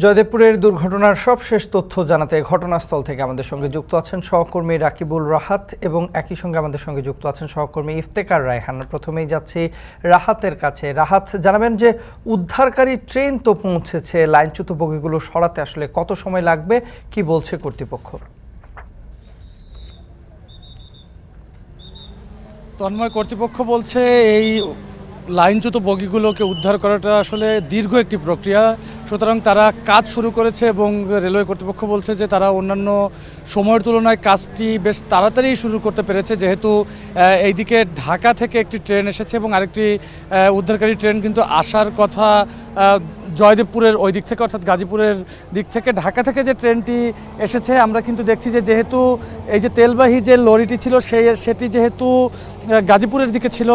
জয়দেবপুরের দুর্ঘটনার সবশেষ তথ্য জানাতে ঘটনাস্থল থেকে আমাদের সঙ্গে যুক্ত আছেন সহকর্মী রাকিবুল রাহাত এবং একই সঙ্গে আমাদের সঙ্গে যুক্ত আছেন সহকর্মী ইফতেখার রায়হান। প্রথমেই যাচ্ছি রাহাতের কাছে। রাহাত, জানাবেন যে উদ্ধারকারী ট্রেন তো পৌঁছেছে, লাইনচ্যুত বগিগুলো সরাতে আসলে কত সময় লাগবে, কি বলছে কর্তৃপক্ষ? তন্ময়, কর্তৃপক্ষ বলছে এই লাইনচ্যুত বগিগুলোকে উদ্ধার করাটা আসলে দীর্ঘ একটি প্রক্রিয়া, সুতরাং তারা কাজ শুরু করেছে এবং রেলওয়ে কর্তৃপক্ষ বলছে যে তারা অন্যান্য সময়ের তুলনায় কাজটি বেশ তাড়াতাড়ি শুরু করতে পেরেছে, যেহেতু এইদিকে ঢাকা থেকে একটি ট্রেন এসেছে এবং আরেকটি উদ্ধারকারী ট্রেন কিন্তু আসার কথা জয়দেবপুরের ওই দিক থেকে, অর্থাৎ গাজীপুরের দিক থেকে। ঢাকা থেকে যে ট্রেনটি এসেছে আমরা কিন্তু দেখছি যে যেহেতু এই যে তেলবাহী যে লরিটি ছিল সেটি যেহেতু গাজীপুরের দিকে ছিল,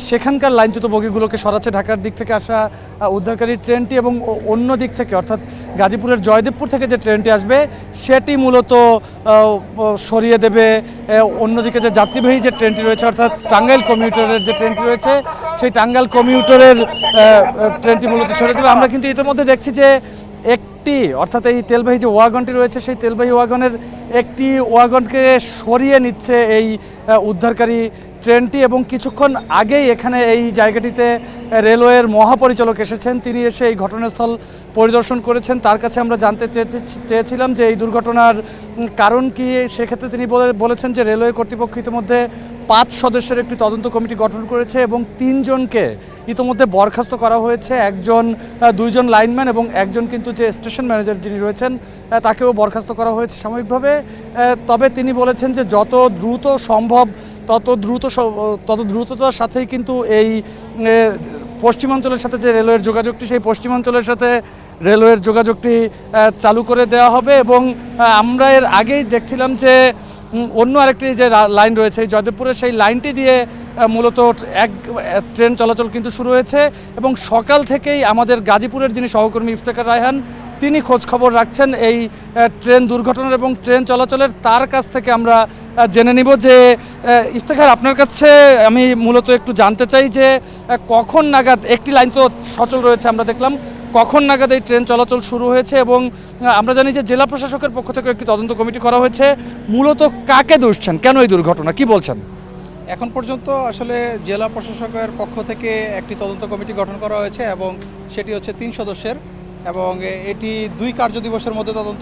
সেখানকার লাইনচ্যুত বগিগুলোকে সরাচ্ছে ঢাকার দিক থেকে আসা উদ্ধারকারী ট্রেনটি, এবং অন্য দিক থেকে অর্থাৎ গাজীপুরের জয়দেবপুর থেকে যে ট্রেনটি আসবে সেটি মূলত সরিয়ে দেবে অন্যদিকে যে যাত্রীবাহী যে ট্রেনটি রয়েছে, অর্থাৎ টাঙ্গাইল কমিউটারের যে ট্রেনটি রয়েছে সেই টাঙ্গাইল কমিউটারের ট্রেনটি মূলত ছড়িয়ে দেবে। আমরা কিন্তু ইতিমধ্যে দেখছি যে অর্থাৎ এই তেলবাহী যে ওয়াগনটি রয়েছে সেই তেলবাহী ওয়াগনের একটি ওয়াগনকে সরিয়ে নিচ্ছে এই উদ্ধারকারী ট্রেনটি, এবং কিছুক্ষণ আগেই এখানে এই জায়গাটিতে রেলওয়ের মহাপরিচালক এসেছেন। তিনি এসে এই ঘটনাস্থল পরিদর্শন করেছেন। তার কাছে আমরা জানতে চেয়েছিলাম যে এই দুর্ঘটনার কারণ কি। সেক্ষেত্রে তিনি বলেছেন যে রেলওয়ে কর্তৃপক্ষ ইতিমধ্যে 5 সদস্যের একটি তদন্ত কমিটি গঠন করেছে এবং 3 জনকে ইতিমধ্যে বরখাস্ত করা হয়েছে। 2জন লাইনম্যান এবং একজন কিন্তু যে স্টেশন ম্যানেজার যিনি রয়েছেন তাকেও বরখাস্ত করা হয়েছে সাময়িকভাবে। তবে তিনি বলেছেন যে যত দ্রুত সম্ভব তত দ্রুততার সাথেই কিন্তু এই পশ্চিমাঞ্চলের সাথে যে রেলওয়ের যোগাযোগটি, সেই পশ্চিমাঞ্চলের সাথে রেলওয়ের যোগাযোগটি চালু করে দেওয়া হবে। এবং আমরা এর আগেই দেখছিলাম যে অন্য আরেকটি যে লাইন রয়েছে জয়দেবপুরের, সেই লাইনটি দিয়ে মূলত ট্রেন চলাচল কিন্তু শুরু হয়েছে, এবং সকাল থেকেই আমাদের গাজীপুরের যিনি সহকর্মী ইফতেখার রায়হান তিনি খোঁজ খবর রাখছেন এই ট্রেন দুর্ঘটনার এবং ট্রেন চলাচলের। তার কাছ থেকে আমরা জেনে নিব যে ইফতেখার, আপনার কাছে আমি মূলত একটু জানতে চাই যে কখন নাগাদ, একটি লাইন তো সচল রয়েছে আমরা দেখলাম, কখন নাগাদ এই ট্রেন চলাচল শুরু হয়েছে, এবং আমরা জানি যে জেলা প্রশাসকের পক্ষ থেকে একটি তদন্ত কমিটি করা হয়েছে। মূলত কাকে দুষছেন, কেন এই দুর্ঘটনা, কি বলছেন? এখন পর্যন্ত আসলে জেলা প্রশাসকের পক্ষ থেকে একটি তদন্ত কমিটি গঠন করা হয়েছে এবং সেটি হচ্ছে 3 সদস্যের, এবং এটি 2 কার্যদিবসের মধ্যে তদন্ত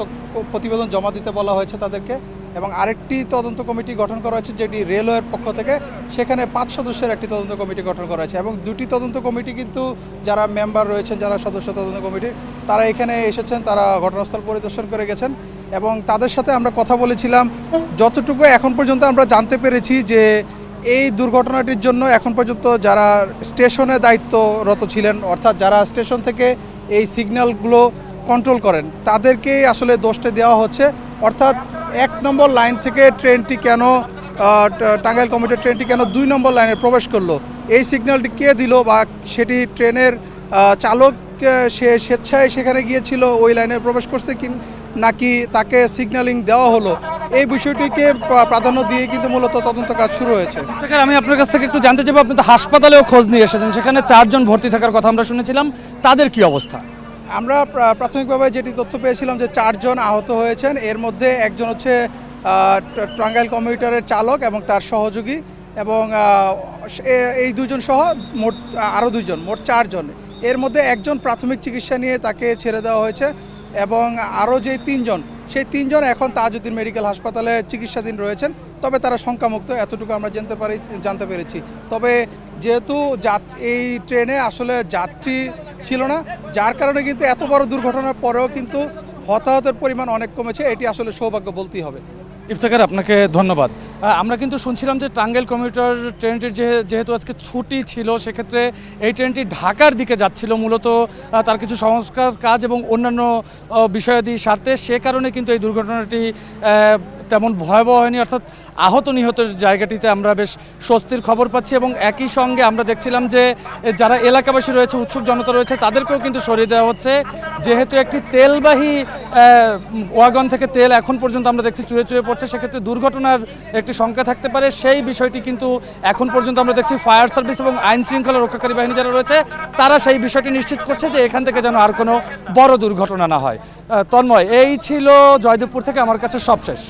প্রতিবেদন জমা দিতে বলা হয়েছে তাদেরকে। এবং আরেকটি তদন্ত কমিটি গঠন করা হয়েছে যেটি রেলওয়ের পক্ষ থেকে, সেখানে 5 সদস্যের একটি তদন্ত কমিটি গঠন করা হয়েছে। এবং 2টি তদন্ত কমিটি কিন্তু যারা মেম্বার রয়েছেন, যারা সদস্য তদন্ত কমিটির, তারা এখানে এসেছেন, তারা ঘটনাস্থল পরিদর্শন করে গেছেন এবং তাদের সাথে আমরা কথা বলেছিলাম। যতটুকু এখন পর্যন্ত আমরা জানতে পেরেছি যে এই দুর্ঘটনাটির জন্য এখন পর্যন্ত যারা স্টেশনে দায়িত্বরত ছিলেন, অর্থাৎ যারা স্টেশন থেকে এই সিগন্যালগুলো কন্ট্রোল করেন, তাদেরকেই আসলে দোষটা দেওয়া হচ্ছে। অর্থাৎ 1 নম্বর লাইন থেকে ট্রেনটি কেন, টাঙ্গাইল কমিউটার ট্রেনটি কেন 2 নম্বর লাইনে প্রবেশ করলো, এই সিগন্যালটি কে দিল, বা সেটি ট্রেনের চালক সে স্বেচ্ছায় সেখানে গিয়েছিল ওই লাইনে প্রবেশ করছে কি নাকি তাকে সিগন্যালিং দেওয়া হলো, এই বিষয়টিকে প্রাধান্য দিয়ে কিন্তু মূলত তদন্ত কাজ শুরু হয়েছে। আমি আপনার কাছ থেকে একটু জানতে চাইবো, আপনি তো হাসপাতালেও খোঁজ নিয়ে এসেছেন, সেখানে 4 জন ভর্তি থাকার কথা আমরা শুনেছিলাম, তাদের কি অবস্থা? আমরা প্রাথমিকভাবে যেটি তথ্য পেয়েছিলাম যে 4 জন আহত হয়েছেন। এর মধ্যে একজন হচ্ছে টাঙ্গাইল কমিউটারের চালক এবং তার সহযোগী, এবং এই 2 জন সহ মোট আরও 2 জন, মোট 4 জন। এর মধ্যে একজন প্রাথমিক চিকিৎসা নিয়ে তাকে ছেড়ে দেওয়া হয়েছে, এবং আরও যে 3 জন, সেই 3 জন এখন তাজউদ্দিন মেডিকেল হাসপাতালে চিকিৎসাধীন রয়েছেন। তবে তারা শঙ্কামুক্ত, এতটুকু আমরা জানতে পেরেছি। তবে যেহেতু এই ট্রেনে আসলে যাত্রী ছিল না, যার কারণে কিন্তু এত বড় দুর্ঘটনার পরেও কিন্তু হতাহতের পরিমাণ অনেক কমেছে, এটি আসলে সৌভাগ্য বলতেই হবে। ইফতেখার, আপনাকে ধন্যবাদ। আমরা কিন্তু শুনছিলাম যে টাঙ্গাইল কমিউটার ট্রেনটির যেহেতু আজকে ছুটি ছিল, সেক্ষেত্রে এই ট্রেনটি ঢাকার দিকে যাচ্ছিল, মূলত তার কিছু সংস্কার কাজ এবং অন্যান্য বিষয়াদি স্বার্থে, সে কারণে কিন্তু এই দুর্ঘটনাটি তেমন ভয়াবহ হয়নি, অর্থাৎ আহত নিহতের জায়গাটিতে আমরা বেশ স্বস্তির খবর পাচ্ছি। এবং একই সঙ্গে আমরা দেখছিলাম যে যারা এলাকাবাসী রয়েছে, উৎসুক জনতা রয়েছে, তাদেরকেও কিন্তু সরিয়ে দেওয়া হচ্ছে, যেহেতু একটি তেলবাহী ওয়াগন থেকে তেল এখন পর্যন্ত আমরা দেখছি চুয়ে চুয়ে পড়ছে, সেক্ষেত্রে দুর্ঘটনার একটি শঙ্কা থাকতে পারে। সেই বিষয়টি কিন্তু এখন পর্যন্ত আমরা দেখছি ফায়ার সার্ভিস এবং আইন শৃঙ্খলা রক্ষাকারী বাহিনী যারা রয়েছে তারা সেই বিষয়টি নিশ্চিত করছে যে এখান থেকে যেন আর কোনো বড় দুর্ঘটনা না হয়। তন্ময়, এই ছিল জয়দেবপুর থেকে আমার কাছে সবশেষ।